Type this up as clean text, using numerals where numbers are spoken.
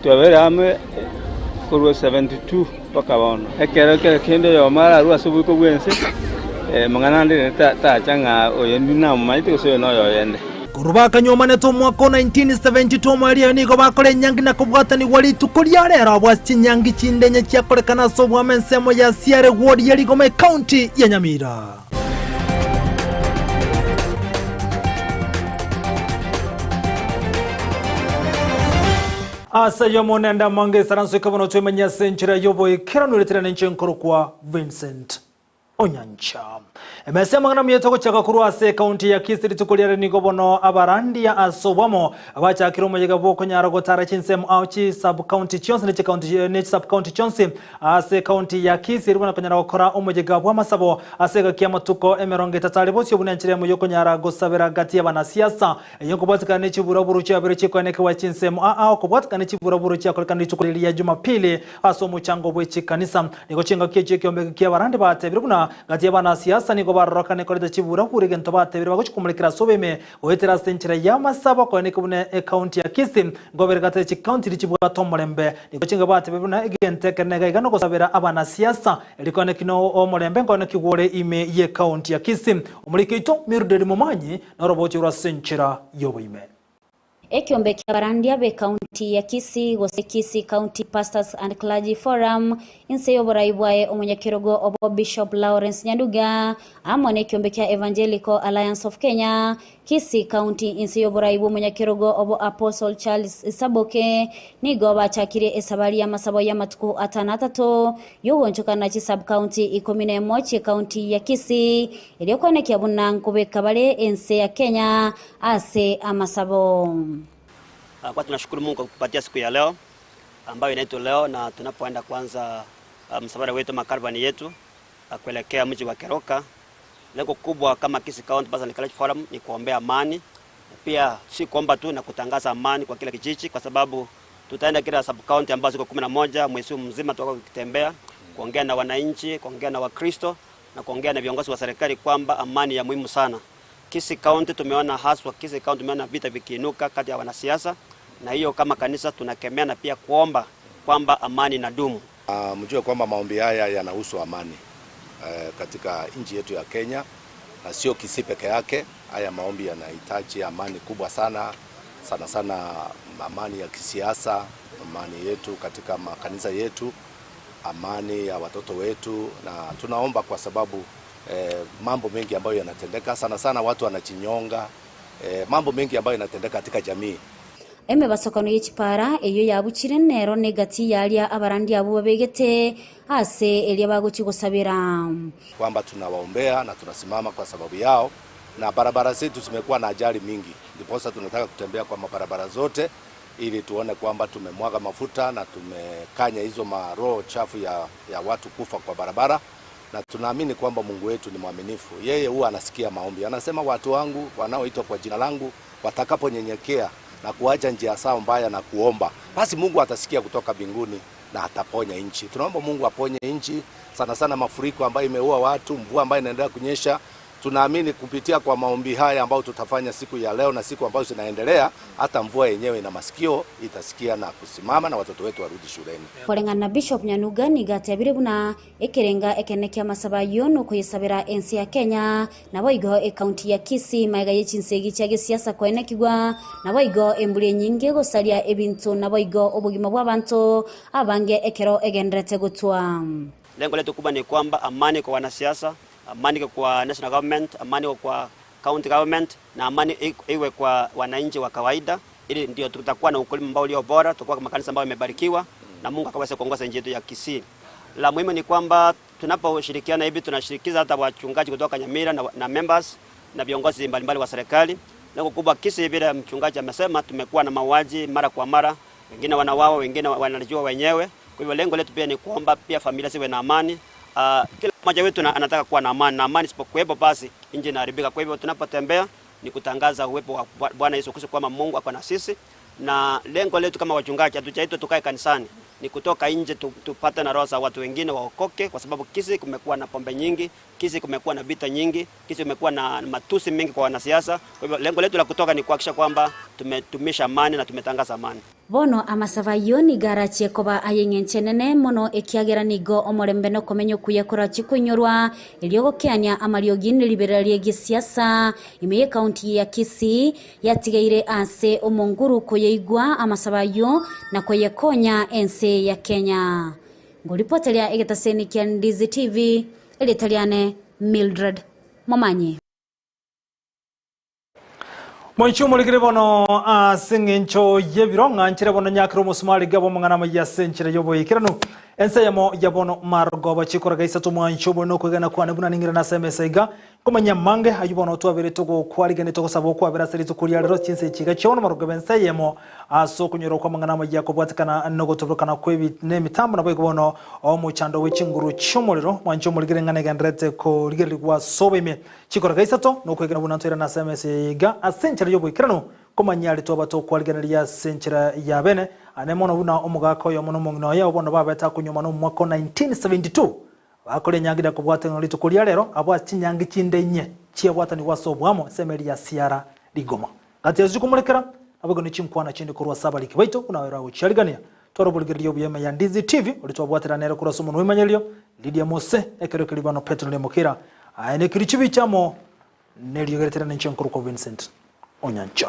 Tuwele ame kurwa 72 paka bono. Ekero kende yo mara ruwa subu ko gwense. Mangana ndi ta changa oyendi na maite ko no yo yende. Kurubaka nyomane to mwaka 1972 mwali niko bakole nyangi na kubwatani wali tukulia rero bwasti nyangi chindenye cyakorekana so bwamensemo ya Siare Ward yali Gome County ya Nyamira. Asa yomonenda mange saranso kabono twemenya senchira yoboy keranuletera nenchenkoro kwa Vincent Onyancha. Emesema ngana myetoko chaka kuruase county ya Kisii tukuliare nigobono abarandi ya asobwamo abacha kiromo yega boko nyara gotara chinsem auchi sub county chonse ne county ne sub county chonse ase county ya Kisii rubona kanyara okora omujega bwa masabo asega kiamatuko emeronge tatale bosyo bunenchire mu yoko nyara gosabera gati ya banasiasa yoko bwatika ne chiburaburu cha bere chikoneke wa chinsem ko bwatika ne chiburaburu cha kolekana tukuliria Jumapili aso muchango bwe chikanisa niko chinga kiye kiombe kia barandi bate biruna gati ya banasiasa niko baroka ne koleta chibura kurige ntobate bire baguchikumurikira sobeme ohetera senchira ya masaba ko ne kubune county ya Kisii ngobere gate chi county chibura tomolembe niko chinga bate bibuna igente kenega igano gosabera abana siasa elikone kino omolembe ngone kigore ime ye county ya Kisii umurikito Mildred Mumanyi na robochi ura senchira yoboime. Ekiombe kia barandia be county ya Kisii gose Kisii County Pastors and Clergy Forum inseyo boraibwae omunyakirogo obo Bishop Lawrence Nyanduga amone ekiombe kia Evangelical Alliance of Kenya Kisii County inseyo boraibu omunyakirogo obo Apostle Charles Isaboke nigo bachakire esabali ya masabo ya matuku atanatato yogonchoka na sub county 11 county ya Kisii iliyokone kia bunankube kabale ense ya Kenya ase amasabo. Kwa tunashukuru Mungu kwa kupatia siku ya leo ambayo inaitwa leo, na tunapoenda kwanza msafara wetu makarvani yetu kuelekea mji wa Keroka. Lengo kubwa kama Kisii County Pastors and Clergy Forum ni kuombea amani, pia si kuomba tu na kutangaza amani kwa kila kijiji, kwa sababu tutaenda kila sub county ambazo ziko 11 mwezi mzima tutakuwa tukitembea kuongea na wananchi, kuongea na Wakristo na kuongea na viongozi wa serikali kwamba amani ya muhimu sana. Kisii County tumeona haswa Kisii County tumeona vita vikiinuka kati ya wanasiasa, na hiyo kama kanisa tunakemea na pia kuomba kwamba amani na dumu. Mjue kwamba maombi haya yanahusu amani katika nchi yetu ya Kenya, na sio Kisii peke yake. Haya maombi yanahitaji amani kubwa sana sana, amani ya kisiasa, amani yetu katika makanisa yetu, amani ya watoto wetu, na tunaomba kwa sababu mambo mengi ambayo yanatendeka sana watu wanachinyonga, mambo mengi ambayo yanatendeka katika jamii. Eme basokano y'ikipara eyo yabukire nero negati yalia abarandi abo babegete ase elia bagukigosabira kwamba tunawaombea na tunasimama kwa sababu yao, na barabara zetu zimekuwa na ajali mingi, ndipo sasa tunataka kutembea kwa mabarabara zote ili tuone kwamba tumemwaga mafuta na tumekanya hizo maroho chafu ya watu kufa kwa barabara, na tunaamini kwamba Mungu wetu ni mwaminifu. Yeye huwa anasikia maombi. Anasema watu wangu wanaoitwa kwa jina langu watakaponyenyekea na kuacha njia zao mbaya na kuomba, basi Mungu atasikia kutoka mbinguni na ataponya nchi. Tunaomba Mungu aponye nchi, sana mafuriko ambayo imeua watu, mvua ambayo inaendelea kunyesha. Tunaamini kupitia kwa maombi haya ambao tutafanya siku ya leo na siku ambazo zinaendelea, hata mvua yenyewe ina masikio itasikia na kusimama na watoto wetu warudi shuleni. Kolengana na Bishop Nyanuga nigate abiribuna ekerenga ekenekia masaba yono kuyisabira ensi ya Kenya na boigo county ya Kisii maiga yechinsegi cyage siasa kwenekigwa na boigo embule nyinge gosalia ebintu na boigo obugima bw'abantu abange ekero egendrete gutwa. Lengo letu kubwa ni kwamba amani kwa wanasiasa, amani kwa national government, amani kwa county government, na amani iwe kwa wananchi wa kawaida, ili ndio tutakuwa na ukulima ambao ulio bora, tutakuwa kama kanisa ambao imebarikiwa na Mungu akaweza kuongoza nchi yetu ya Kisii. La muhimu ni kwamba tunaposhirikiana hivi tunashirikiza hata wachungaji kutoka Nyamira na members na viongozi mbalimbali wa serikali. Lengo kubwa Kisii, vile mchungaji amesema, tumekuwa na mauaji mara kwa mara, wengine wanawao, wengine wanajua wenyewe. Kwa hivyo lengo letu pia ni kuomba pia familia ziwe na amani. Kila mmoja wetu anataka kuwa na amani, na amani isipokuwepo basi nchi inaharibika. Kwa hivyo tunapotembea ni kutangaza uwepo wa Bwana Yesu Kristo kwamba Mungu ako na sisi, na lengo letu kama wachungaji hatujaitwa tukae kanisani, ni kutoka nje tupate na roho za watu wengine waokoke, kwa sababu Kisii kumekuwa na pombe nyingi, Kisii kumekuwa na vita nyingi, Kisii kumekuwa na matusi mengi kwa wanasiasa. Kwa hivyo lengo letu la kutoka ni kuhakikisha kwamba tumetumisha amani na tumetangaza amani. bono amasavayo ni garache koba ayengenchenene mono ekiagera nigo omorembe no komenyo kuyakora chikunyorwa iliogokeania amarioginni liberalie gisiasa imeye kaunti ya Kisii yatigaire ase omonguru koyeigwa amasavayo na koyekonya ense ya Kenya. Nguripotelia egetaseni kia Ndizi TV elitaliane Mildred Momanyi. Mwanchu muligire bono singincho yebironga nchire bono nyakiro musumali gabo mangana mayase nchire yobo ikiranu ense yamo yabono margo bachikora gaisa to mwanchu bono kwegana kwane buna ningira na semesaiga komanya mange ayubono to abere to kwaligane to sabo kwa abera seri to kuria ro chinse chiga chono margo bense yamo aso kunyoro kwa mangana mayako bwatikana nogo tobokana kwebi ne mitambo na bono omuchando wechinguru chomolero mwanchu muligire ngane gandrete ko ligere kwa sobeme chikora gaisa to no kwegana buna ntira na semesaiga asenchire yobo ikiranu komanyali to bato kwaliganeria senchira ya bene anemono buna omugako yo mono mungno ya obono babeta kunyuma no mwaka 1972 bakole nyagira kubwate ngolito kulia lero abo atinyangi chinde nye chia bwatani wasobwamo semeri ya siara ligoma kati yazukumulekera abago ni chimkwana chinde kurwa sabaliki baito kunawera uchaligania torobuligirio byema ya Ndizi TV ulitobwatira nero kuraso munwe manyelio Lydia Mose ekero kilibano Petro Lemokira aene kirichibi chamo nelio geretera nchenkuru ko Vincent Onyancha.